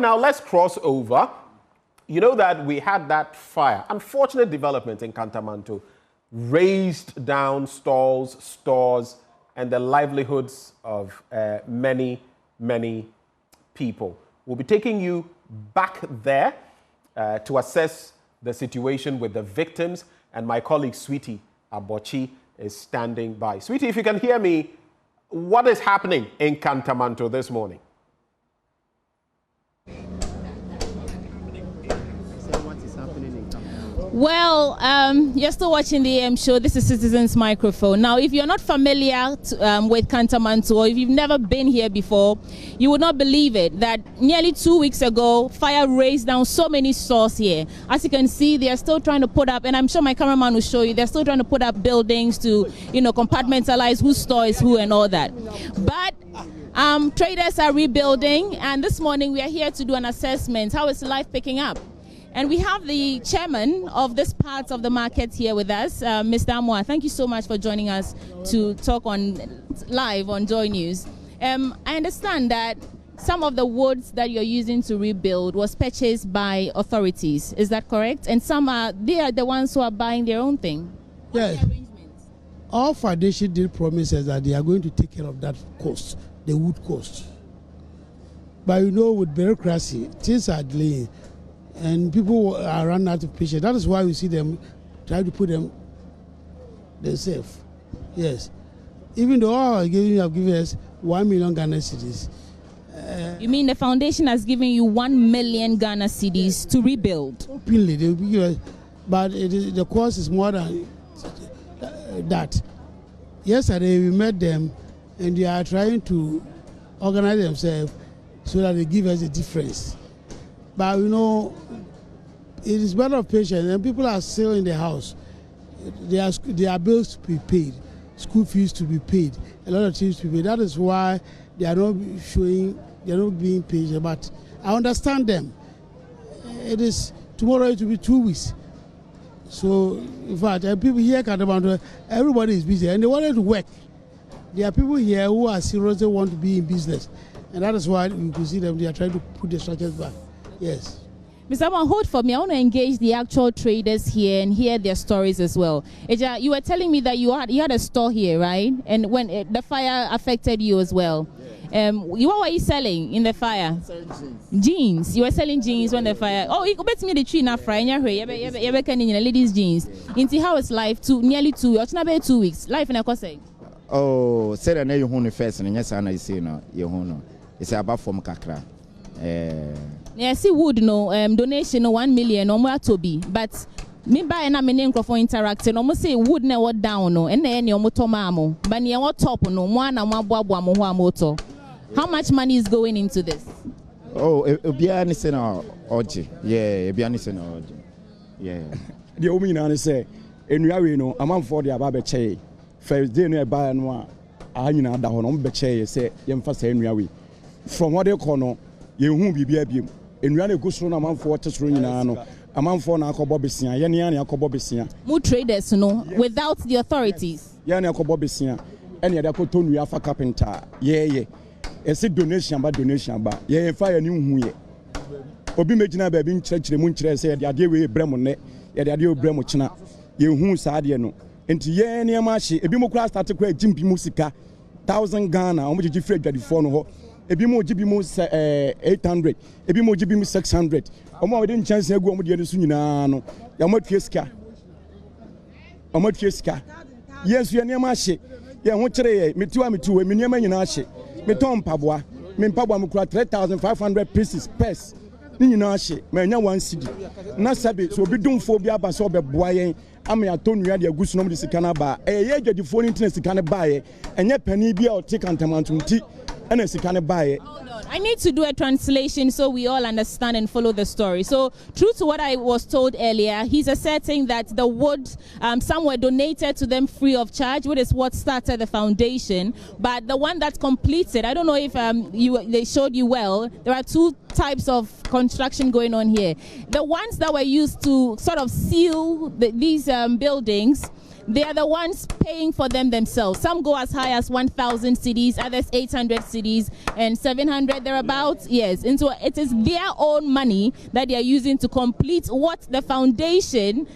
now let's cross over. You know that we had that fire, unfortunate development in Kantamanto, razed down stalls, stores, and the livelihoods of many, many people. We'll be taking you back there to assess the situation with the victims, and my colleague Sweetie Abochi is standing by. Sweetie, if you can hear me, what is happening in Kantamanto this morning? Well, you're still watching the AM show. This is Citizens Microphone. Now, if you're not familiar with Kantamanto, or if you've never been here before, you would not believe it that nearly 2 weeks ago, fire razed down so many stores here. As you can see, they are still trying to put up, and I'm sure my cameraman will show you, they're still trying to put up buildings to, compartmentalize whose store is who and all that. But traders are rebuilding, and this morning we are here to do an assessment. How is life picking up? And we have the chairman of this part of the market here with us, Mr. Amwa. Thank you so much for joining us to talk live on Joy News. I understand that some of the woods that you're using to rebuild was purchased by authorities. Is that correct? And they are the ones who are buying their own thing. Yes. All foundation did promises that they are going to take care of that cost, the wood cost. But with bureaucracy, things are delaying. And people are running out of patience. That is why we see them try to put them themselves. Yes. Even though all have given us 1 million Ghana cedis. You mean the foundation has given you 1 million Ghana cedis to rebuild? Openly, they will give us, but the cost is more than that. Yesterday we met them, and they are trying to organize themselves so that they give us a difference. But it is matter of patience, and people are still in the house. There are bills to be paid, school fees to be paid, a lot of things to be paid. That is why they are not being patient. But I understand them. Tomorrow it will be 2 weeks. So, in fact, people here Kantamanto, everybody is busy, and they wanted to work. There are people here who are serious, they want to be in business, and that is why you can see them. They are trying to put the structures back. Yes. Mr. Aman, hold for me. I want to engage the actual traders here and hear their stories as well. Eja, you were telling me that you had a store here, right? And when the fire affected you as well. What were you selling in the fire? Jeans. You were selling jeans when the fire. Oh, you bet me the tree na fry. You ladies' jeans. Into how is life? Nearly 2 weeks. It's not about 2 weeks. Life in a course. Oh, say that you hone first, and yes, I say no. You hone. It's about from Kakra. Yeah, see wood donation 1 million or more to be, but me buy na many for interacting almost say wood never down no and then your motomamo but near what top no one and one moto. How much money is going into this? Oh, Bianis and Oji. Yeah, Bianis and Oji. Yeah. The Omina say, and we know a month for the Abache. First day near by and one. I know that on Beche say, Yem first Henry. From what they call you won't be baby. And we are a good son among 40 running among 4 Nakobobisia, Yani Akobobisia. More traders, without the authorities. Yani Akobobisia, any other cotton we have a carpenter. Yeah. It's a donation, but yeah, fire new way. Obi Majina Babin Church, the Munchre said, the idea we Bremone, the idea of Bremochina, you who Sadiano. And to ye near Mashi, a Bimo started to Jimpi Musica, 1,000 Ghana, how much did you feel that the phone? A bit more GB 800, a bit more GB 600. Or more than chance to go with the Sunano, Yamotkiska. Yes, we are near Mashi. Yeah, what today? Me too, a minimum in Ashi. Me Tom Pabwa, me Pabwa Mukra 3,500 pieces, pairs. Ninashi, me 1 city. Nasabi, so be doing phobia, but so be boy. I mean, I told you had a good number to Canaba. A year get the phone interest to Canaba, and yet penny be or take Kantamanto tea. And it's kind of buy it. I need to do a translation so we all understand and follow the story. So, true to what I was told earlier, he's asserting that the wood, some were donated to them free of charge, which is what started the foundation. But the one that completed, I don't know if they showed you well, there are 2 types of construction going on here. The ones that were used to sort of seal these buildings, they are the ones paying for them themselves. Some go as high as 1,000 cedis, others 800 cedis, and 700 thereabouts. Yes, and so it is their own money that they are using to complete what the foundation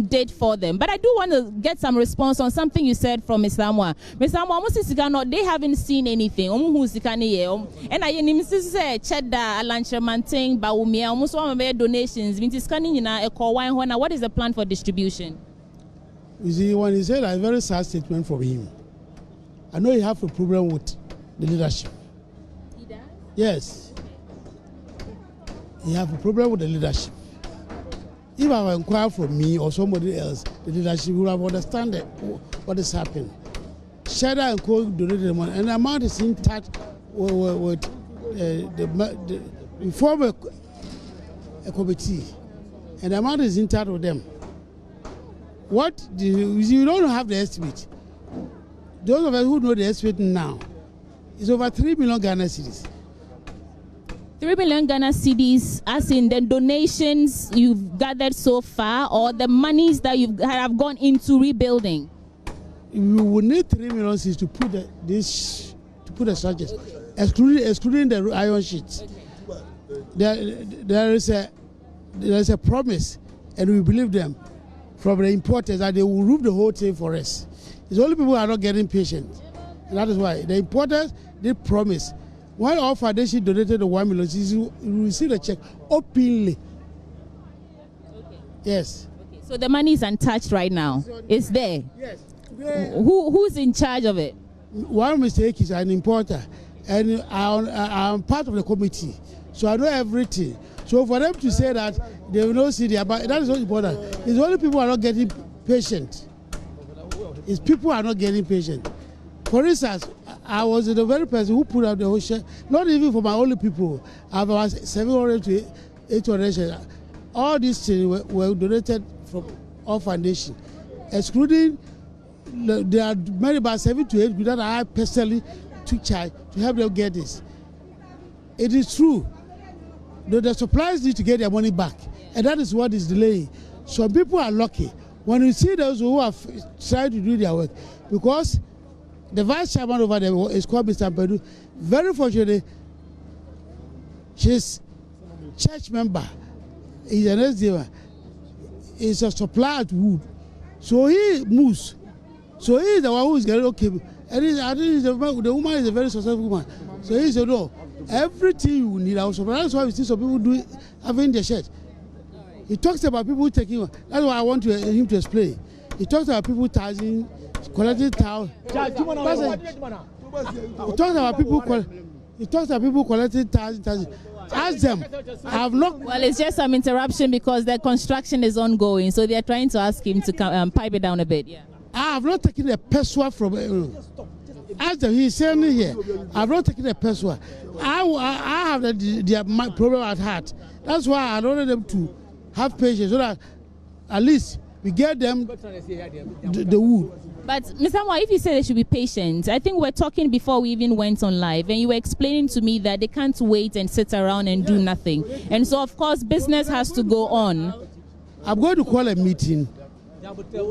did for them. But I do want to get some response on something you said from Ms. Amwa. Ms. Amwa, they haven't seen anything. And I say cheddar, lanchermanting, baumia, almost one of their donations. What is the plan for distribution? You see, when he said a very sad statement from him, I know he have a problem with the leadership. He does? Yes. He have a problem with the leadership. If I inquire from me or somebody else, the leadership will have understand what is happening. Cheddar and Co donated the money, and the amount is in touch with we form a committee, and the amount is in touch with them. What you don't have the estimate. Those of us who know the estimate now, it's over 3 million Ghana cedis. 3 million Ghana cedis, as in the donations you've gathered so far, or the monies that you have gone into rebuilding? We will need 3 million cedis to put the structures, excluding the iron sheets. Okay. There is a promise, and we believe them from the importers that they will roof the whole thing for us. It's only people who are not getting patient. And that is why the importers did promise. When our foundation donated the 1 million, you will receive the check openly. Okay. Yes. Okay. So the money is untouched right now. It's there. Yes. Who's in charge of it? One mistake is an importer, and I'm part of the committee, so I know everything. So for them to say that they will not see that is not important. It's only people who are not getting patient. It's people who are not getting patient. For instance, I was the very person who put out the whole share, not even for my only people. I have about 700 to 800 shares. All these things were donated from our foundation, excluding there are many about 7 to 8 that I personally took charge to help them get this. It is true. The suppliers need to get their money back, and that is what is delaying. Some people are lucky when you see those who have tried to do their work, because the vice chairman over there is called Mr. Pedu. Very fortunately, she's church member. He's an SDM. He's a supplier to wood, so he moves. So he is the one who is getting okay. And I think the woman is a very successful woman. So he said, no, everything you need our supply. That's why we see some people do having their shirt. He talks about people taking. That's why I want him to explain. He talks about people touching, collecting towel. He talks about people collecting towels. Ask them. I have not. Well, it's just some interruption because the construction is ongoing, so they are trying to ask him to pipe it down a bit. Yeah. I have not taken a peso from. Ask them. He's saying here. I have not taken a peso. I have the problem at heart. That's why I wanted them to have patience, so that at least we get them the wood. But Mr. Amwa, if you say they should be patient, I think we're talking before we even went on live, and you were explaining to me that they can't wait and sit around and do nothing. And so, of course, business has to go on. I'm going to call a meeting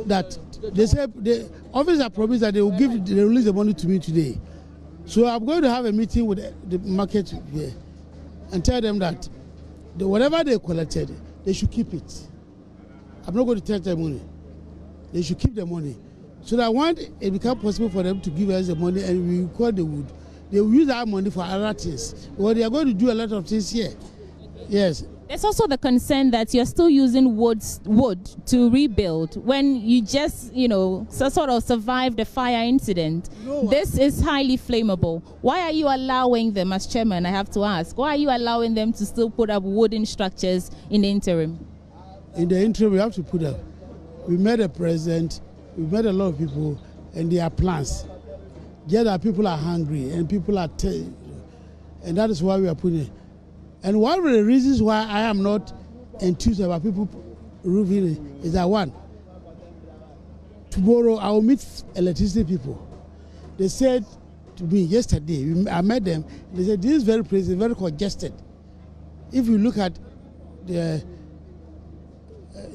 that they say the officer promised that they will release the money to me today. So I'm going to have a meeting with the market here and tell them that whatever they collected, they should keep it. I'm not going to take their money. They should keep the money. So that when it becomes possible for them to give us the money and we record the wood, they will use that money for other things. Well, they are going to do a lot of things here. Yes. There's also the concern that you're still using wood to rebuild when you just, sort of survived the fire incident. No, this is highly flammable. Why are you allowing them, as chairman, I have to ask, why are you allowing them to still put up wooden structures in the interim? In the interim, we have to put up. We met the president, we met a lot of people, and there are plans. Yet that people are hungry and people are and that is why we are putting it. And one of the reasons why I am not enthused about people roofing it is that, one, tomorrow I will meet electricity people. They said to me yesterday, I met them, they said this very place is very congested. If you look at the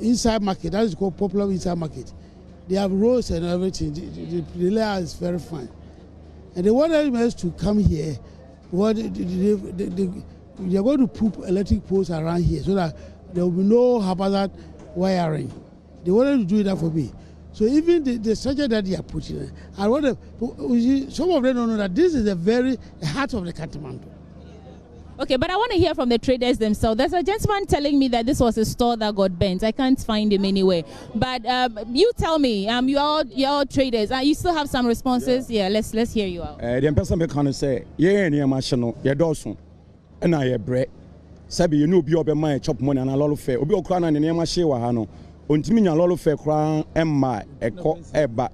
inside market, that is called popular inside market, They have roads and everything. The layout is very fine. And they want us to come here. They're going to put electric poles around here so that there will be no hazard wiring. They wanted to do that for me. So even the structure that they are putting, I want to, some of them don't know that this is the heart of the Kantamanto. Okay, but I want to hear from the traders themselves. There's a gentleman telling me that this was a store that got burnt. I can't find him anywhere. But you tell me, you're all traders. You still have some responses? Yeah, let's hear you out. The person can say, yeah, near Machino, yeah, Dawson, and I have bread. Sabi, you know, be over my chop money and a lot of fair. Obi Okran and near Machewa Hano. Untimina a lot of fair crown, Emma, a cock, a bat.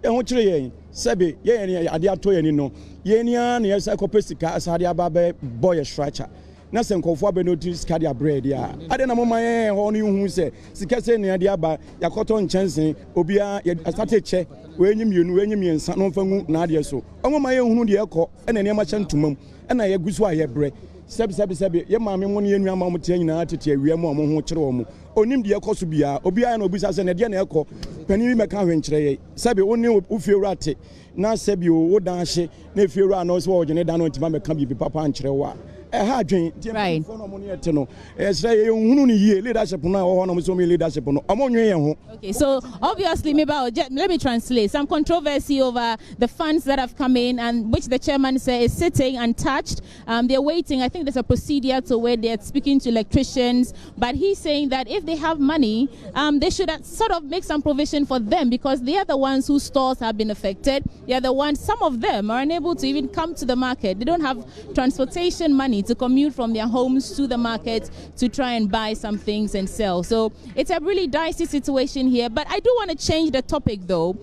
And what you Sabi, yeah, I did to you know. Yenian, yes, I copestica as Hadia Babe, boy, a stretcher. Nothing called for notice Cadia bread, yeah. I don't know my only who say, Sicase near Diaba, Yakoton Chancing, Obia, a started check, when you and San Fongu, Nadia so. I'm my own the echo, and an emachan to mum, and I agree why I bread. Sabi, your mammy, money and mamma telling attitude, we are more mochomo. Onim the echo to be Obia and Obisas and Adian echo, Penny McCaven, Sabi only Ufirate. Na sebi o wodanhye na efiura na so wojene da no ntima meka bi papa nkyerɛwa ha dwen right no mo ne ete no esre ye hunu ni yie leadership na wo no so me leadership no omonwe ye ho. Okay, so obviously maybe let me translate some controversy over the funds that have come in and which the chairman says is sitting untouched. They're waiting. I think there's a procedure to where they're speaking to electricians, but he's saying that if they have money, they should sort of make some provision for them because they are the ones whose stores have been affected. They are the ones, some of them are unable to even come to the market. They don't have transportation money to commute from their homes to the market to try and buy some things and sell. So it's a really dicey situation here, but I do want to change the topic though.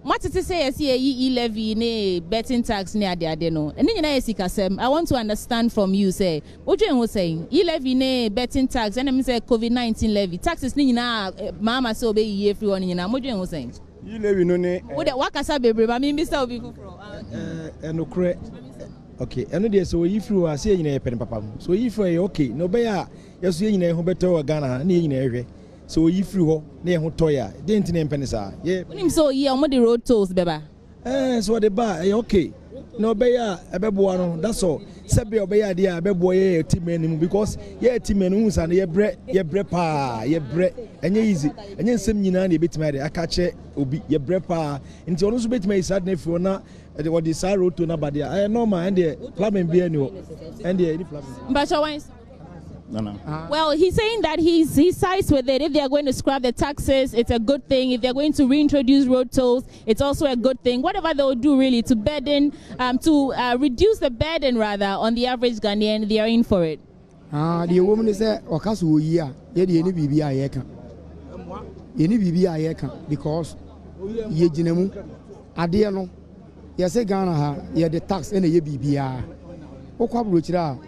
What to say is here levy ne betting tax ne ade no. And then I want to understand from you say what you was saying levy ne betting tax and I say COVID-19 levy taxes ni na mama so be ye everyone ni na what you was saying levy no ne what wakasa bebre ba me Mr. Obi enokre okay eno dey so yi free wa say nyina pen papa so yi free okay no be ya yeso nyina ho beto Ghana na nyina ehwe so yi free ho na e ho toya dey ntin pen sa ye nim so yi o mo the road tolls beba so the bar okay no be ya ebeboa no that's all sebe obeya dey ebeboa ye team anim because ye team anim sa na ye bre pa ye bre enye easy enye nsem nyina na ebetima dey aka che obi ye bre pa nti ono so betima isa na free na what the sorrow to nobody. I normal and the plumbing be any and the plumbing. But your wines. No. Well, he's saying that he sides with it. If they are going to scrap the taxes, it's a good thing. If they're going to reintroduce road tolls, it's also a good thing. Whatever they will do really to burden, reduce the burden rather on the average Ghanaian, they are in for it. The woman is there. Okasu year. Yedi any bibi ayeka. Any bibi ayeka because ye jinemu adiano. Yes, Ghana ha ye the tax and ye bibia. Okwa brochira.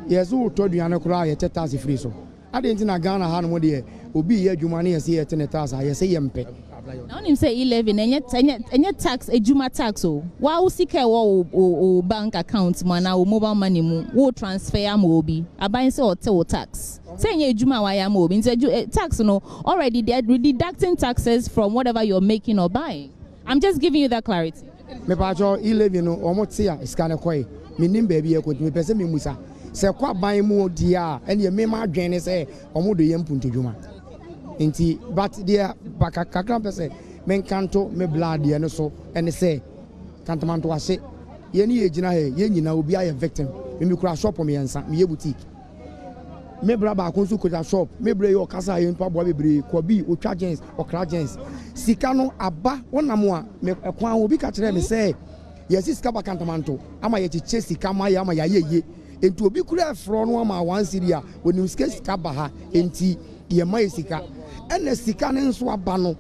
Yes, who told you anakura ye tax free so. I didn't na Ghana ha no de obi ye adwuma na ye say ye tax ha ye say yempe. Na onim say 11 enye tax ejuma tax o. Wa wo sika wo bank account mo na wo mobile money mu wo transfer am obi. Aban say o te wo tax. Say enye ejuma wa ya mo obi. Tax no already they are deducting taxes from whatever you're making or buying. I'm just giving you that clarity. Me pacho 11 no omotia iskane koy minim baby e ko me pese me musa se kwa ban mu dia ene me ma adwen se omodo yem puntodwuma enti but dia baka kakra pese men kanto me blood ye no so ene se kantamanto ase ye ni ye gina he ye nyina obi aye victim me kura shop me yansa me ye boutique me bra ba ko so ko shop me bra yo kasa ye npa bo bebre ko bi otwa gens okra gens sika no aba wonam a me ekwan obi ka kire me say yes sika ba kantamanto ama ye chiche sika ma ya ama ya ye enti obi kura afro no ama wan siria onim sika ba ha enti ye ma ye sika ene sika ne nso aba no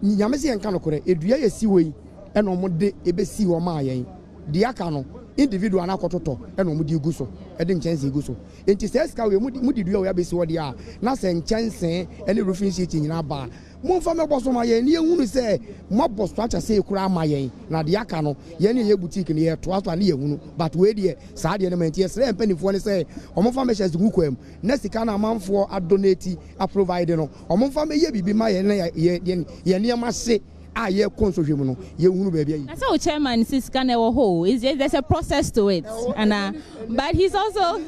nyame se enka no kore edua ye si wei ene omode ebesi wo ma yen dia aka no individual na kototo ene omudi guso ede nchense guso enti se sika we mudi dua we abesi wo dia na se nchense ene roofing sheet nyina ba Monfa me boso ma ye ni ehunu se mo boso acha se ekura ma ye na de aka no ye ni ye boutique ni ye to aso na ye hunu but we de sa de na mantie sre mpanifo ne se omonfa me shese gukwam na sika na amanfo adonate a provide no omonfa me ye bibi ma ye na ye ni ma se ye konso hwe mu no ye hunu ba bia. That's how chairman says can ho is there's a process to it. And but he's also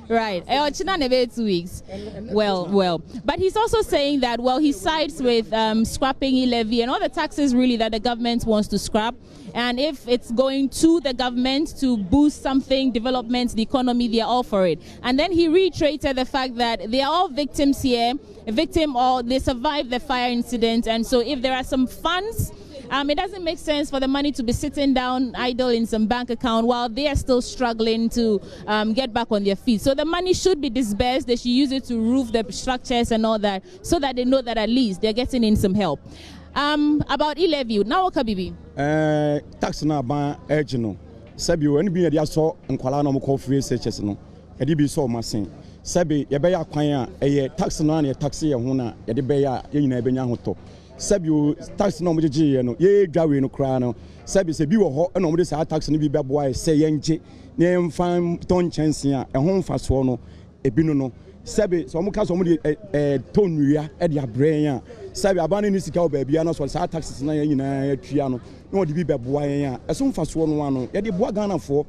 right. 2 weeks. Well. But he's also saying that, well, he sides with scrapping e-levy and all the taxes really that the government wants to scrap. And if it's going to the government to boost something, development, the economy, they're all for it. And then he reiterated the fact that they are all victims here, or they survived the fire incident. And so if there are some funds, it doesn't make sense for the money to be sitting down idle in some bank account while they are still struggling to get back on their feet. So the money should be disbursed. They should use it to roof the structures and all that, so that they know that at least they're getting in some help. About e-levy, now Kabibi. Tax na ban ejino. Sabi o NB ya so nkwala na mo free searches no. Edi bi so masin. Sabi ye be ya kwan a tax na na tax ye ho na ye de be ya ye nyina be nya hoto. Sabi o tax na mo jeje no ye dwawe no kra no. Sabi se bi wo ho na mo de sa tax no bi be boa se ye nje na emfan ton chance a ho mfa so no ebi no. Sabi so mo ka so mo de tonua e de abrɛ yan. Sabi abane ni sika obabia na so sa taxes na yan nyina atua no na odi bi beboa yan a eso mfa so no ano ye de boa Ghana fo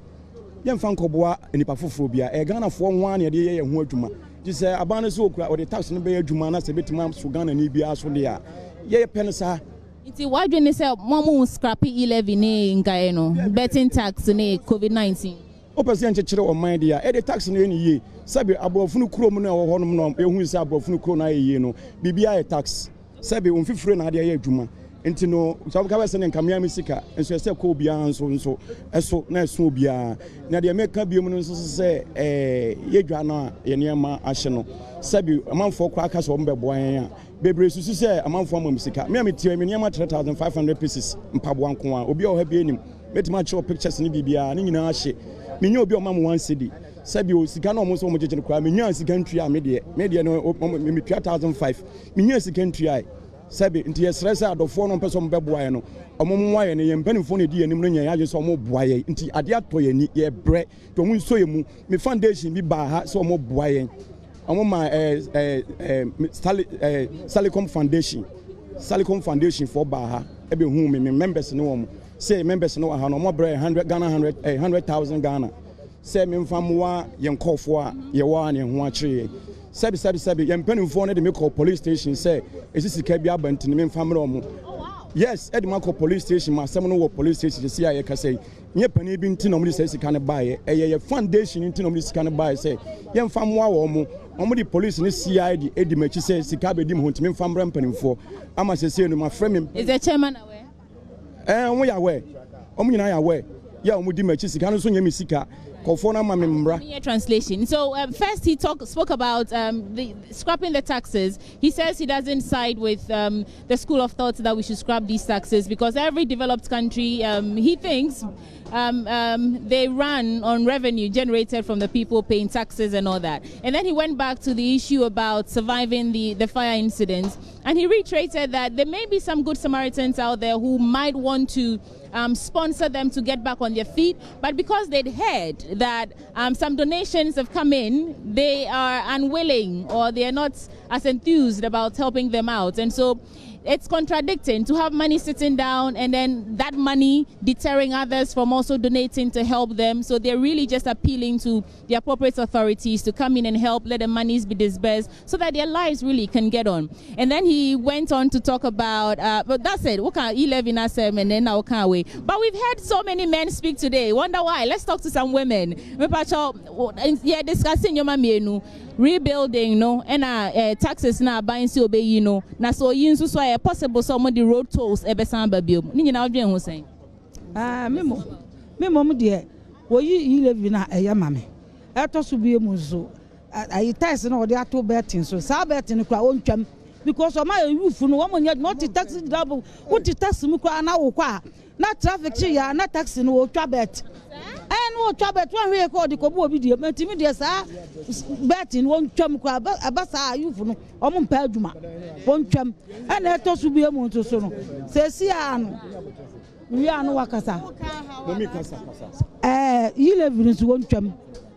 ye mfa nkoboa enipa foforo bia Ghana fo nwa na ye ye ho adwuma ji se abane so okura odi tax no be adwuma na se betima so Ghana ni bia so de a ye pen sa iti wadwene se momo scrap e-levy ne nkae no betting tax ne COVID-19 opese nchekere o man dia e de tax no ni ye sabi abrofunu kuro mu na wo honom no ehun se abrofunu kuro na ye no bibia e tax sabi onfifire na ade ye adwuma enti no so ka wese ne nkamia misika enso ese ko bia nso eso na eso bia na de meka bia mu nso se ye dwa na ye niam ahye no sabi amanfo kwa aka so mbebo an a bebre susu se amanfo amam misika me tie me niam 3500 pieces mpabo anko a obi o ha bia nim metima cho pictures ni bibia ni nyina ahye menye obi o mam 1 cedi sabi o sika na omo so omo jejene kwa menya sika ntua me de no me 2005 menya sika ntua sabi nti yesrese adofo no peso mbeboaye no omo mwaye ne yempanifo ne di anim no nya yaje so omo boaye nti ade atoye ni ye bre to mu nso yemu me foundation bi ba ha so omo boaye omo ma Salicom foundation for ba ha ebe hu me members ne omo say members no ha no omo bre 100,000 Ghana say me mfamwa ye nkofo a ye wa ne ho akire sabi yempanimfo ne de me call police station say esisika bi abantini me mfamre omo yes edi ma call police station ma asem no wo police station say aye ka say nye pani bi nti no mo say sika ne baaye eye foundation nti no mo sika ne baaye say yemfamwa wo omo di police ne CID edi machi say sika be di mo ntimi mfamre mpanimfo ama say no ma frame is the chairman aware omo ya aware omo nyina ya aware ya omo di machi sika no so nye mi sika translation. So first he spoke about the scrapping the taxes. He says he doesn't side with the school of thought that we should scrap these taxes because every developed country, he thinks, they run on revenue generated from the people paying taxes and all that. And then he went back to the issue about surviving the fire incidents, and he reiterated that there may be some good Samaritans out there who might want to sponsor them to get back on their feet, but because they'd heard that some donations have come in, they are unwilling or they are not as enthused about helping them out. And so it's contradicting to have money sitting down and then that money deterring others from also donating to help them. So they're really just appealing to the appropriate authorities to come in and help, let the monies be disbursed so that their lives really can get on. And then he went on to talk about, but that's it, what can 11 and then now can't we? But we've had so many men speak today. Wonder why? Let's talk to some women. Yeah, discussing your mamienu. Rebuilding, no, and taxes now buying so be you know. Now so you so possible some of the road tolls ebesan babio. Ni na odwen ho sen. Me mom de wo you live na eya mame. Eto so bie mu so. Ayi tax na ode ato betting so. Sa betting kwa ontwam because o ma youth no wo nya not tax double. What tax mu kwa na wo kwa. Na traffic ya na taxi no twa bet no twa bet one we ko di ko bo bi di matimi de sa bet no twam ko abasa yufu no o mo mpa adwuma won twam na to so bi mu to so no se si ano wi ano wakasa momi kasa you live in so won twam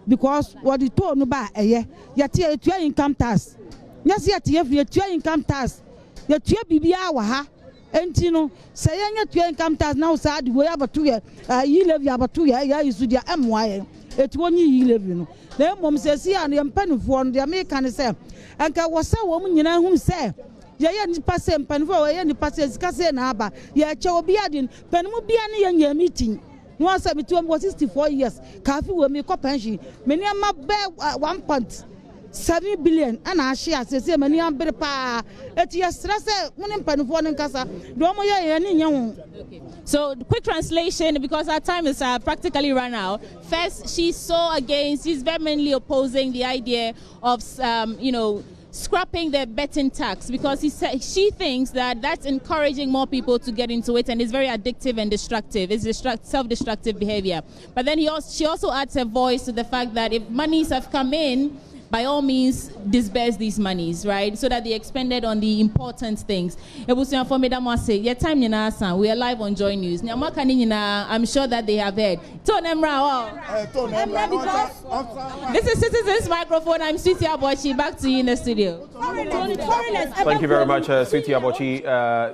because what the to no ba eye yete etua income tax nyase yete ye income tax yetua bibia wa ha Entino, say your income tax now, sad, we have a 2 year, you live, you have a 2 year, you should your MY, it 1 year you live, you know. Then mom says, see, and the penny for the American say, and I was a woman, you know, who say, yeah, ni passe and pen for any passes, Cassan Abba, yeah, chow be adding, pen will be any young meeting. No one said between 64 years, Kaffee will make up pension, many of my bear 1.7 billion, and I share, says, many am better pa, at your stress, one in pen for one casa, Domoya and young. So, quick translation, because our time is practically run out. First, she's vehemently opposing the idea of, scrapping the betting tax, because she thinks that that's encouraging more people to get into it, and it's very addictive and destructive. It's self-destructive behavior. But then she also adds her voice to the fact that if monies have come in, by all means, disperse these monies, right? So that they're expended on the important things. We are live on Joy News. I'm sure that they have heard. This is Citizens Microphone. I'm Sweetie Abochi. Back to you in the studio. Thank you very much, Sweetie Abochi.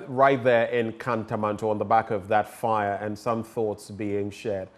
Right there in Kantamanto on the back of that fire and some thoughts being shared.